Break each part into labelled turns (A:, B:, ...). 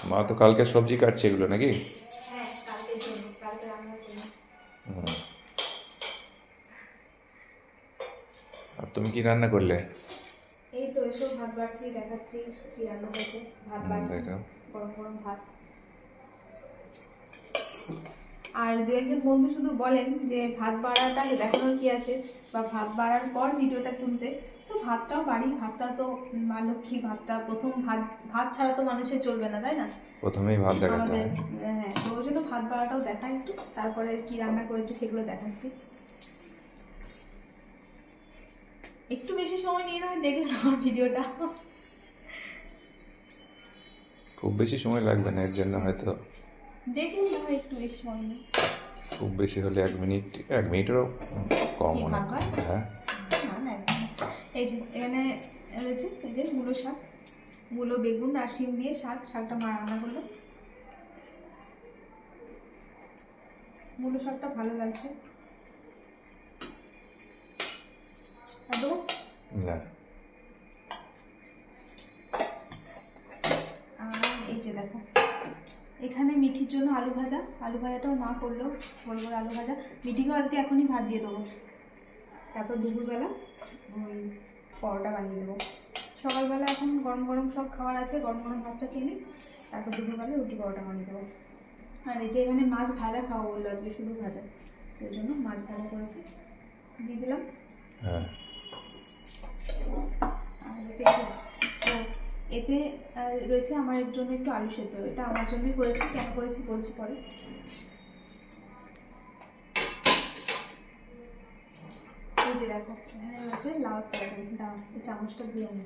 A: মা তো কালকে সবজি কাটছে এগুলো নাকি?
B: হ্যাঁ, কালকের জন্য, কালকে রান্নার জন্য।
A: আর তুমি কি রান্না করলে?
B: এই তো এসব ভাত বাড়ছি, দেখাচ্ছি কি রান্না হয়েছে। ভাত বাড়ছি,
A: দেখাও।
B: গরম গরম ভাত। আর দু একজন বন্ধু শুধু বলেন যে ভাত বাড়াটা দেখানোর কি আছে, বা ভাত বাড়ার পর ভিডিওটা তুলতে। তো ভাতটাও বাড়ি, ভাতটা তো মা লক্ষ্মী, ভাতটা প্রথম, ভাত ভাত ছাড়া তো মানুষের চলবে না, তাই না?
A: প্রথমেই ভাত দেখাতে
B: আমাদের
A: হয়।
B: হ্যাঁ, তো ওই জন্য ভাত বাড়াটাও দেখাই একটু, তারপরে কি রান্না করেছি সেগুলো দেখাচ্ছি। একটু বেশি সময় নিয়ে নয় দেখলেন আমার ভিডিওটা।
A: খুব বেশি সময় লাগবে না এর জন্য, হয়তো
B: দেখুন না, একটু বেশি সময় নেই।
A: খুব বেশি হলে 1 মিনিট, 1 মিনিটেরও কম
B: কি
A: মনে
B: ভাত
A: হয়।
B: হয়?
A: হ্যাঁ,
B: না না, এই যে এখানে রয়েছে, এই যে মূলো শাক, মূলো, বেগুন আর শিম দিয়ে শাকটা মা রান্না করলো। মূলো শাকটা ভালো লাগছে একদম।
A: না
B: আর এই যে দেখো, এখানে মিঠির জন্য আলু ভাজা, আলু ভাজাটাও মা করলো, বড় বড় আলু ভাজা। মিঠিকেও আজকে এখনই ভাত দিয়ে দেবো, তারপর দুপুরবেলা পরোটা বানিয়ে দেবো। সকালবেলা এখন গরম গরম সব খাবার আছে, গরম গরম ভাতটা খেয়ে নিই, তারপর দুপুরবেলা রুটি পরোটা বানিয়ে দেবো। আর এই যে এখানে মাছ ভাজা খাওয়া বললো আজকে, শুধু ভাজা, ওই জন্য মাছ ভাজা করেছি, দিয়ে দিলাম।
A: হ্যাঁ,
B: আর এতে কি আছে? তো এতে রয়েছে আমার জন্য একটু আলু সেদ্ধ, এটা আমার জন্যই করেছি, কেন করেছি বলছি পরে। এই যে দেখো, এখানে রয়েছে লাউ তরকারি, দাও এই চামচটা দিয়ে আনি।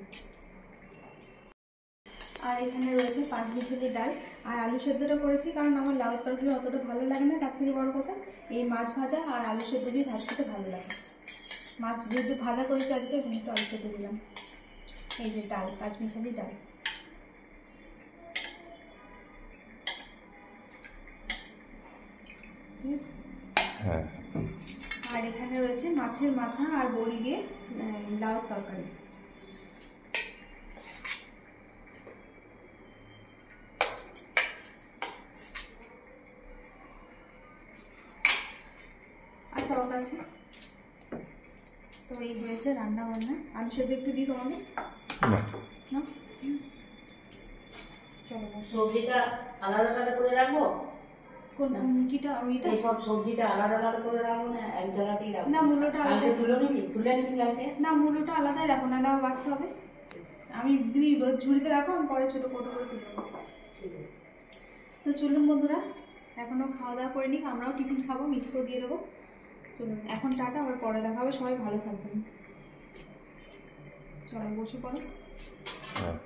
B: আর এখানে রয়েছে পাঁচমিশালি ডাল। আর আলু সেদ্ধটা করেছি কারণ আমার লাউ তরকারি অতটা ভালো লাগে না, তার থেকে বড় কথা এই মাছ ভাজা আর আলু সেদ্ধ দিয়ে ভাত খেতে ভালো লাগে। মাছ যেহেতু ভাজা করেছি আজকে, ওখানে একটু আলু সেদ্ধ দিলাম। এই যে ডাল, পাঁচমিশালি ডাল। ঠিক আছে।
A: হ্যাঁ,
B: আর এখানে রয়েছে মাছের মাথা আর বড়ি দিয়ে লাউ তরকারি। আর টক আছে। তো এই হয়েছে রান্না বান্না। আলু সেদ্ধ একটু দিই তোমাকে
A: না
B: না? চলো বসো।
C: সবজিটা আলাদা আলাদা করে রাখবো?
B: কোন কিটা? ওইটা
C: এই সব সবজিটা আলাদা আলাদা করে রাখবো না এক জায়গাতেই রাখবো?
B: না, মূলোটা
C: কালকে
B: আলাদা।
C: তুলে নিবি কালকে?
B: না, মূলোটা আলাদাই রাখো, নাহলে আবার বাঁচতে হবে। আমি তুমি ঝুড়িতে রাখো, আমি পরে ছোটো কোটো করে তুলে দেবো। তো চলুন বন্ধুরা, এখনও খাওয়া দাওয়া করে নিই, আমরাও টিফিন খাবো, মিঠিকেও দিয়ে দেবো। চলুন এখন টাটা, আবার পরে দেখা হবে, সবাই ভালো থাকবেন। চলো বসে পড়ো।
A: হ্যাঁ।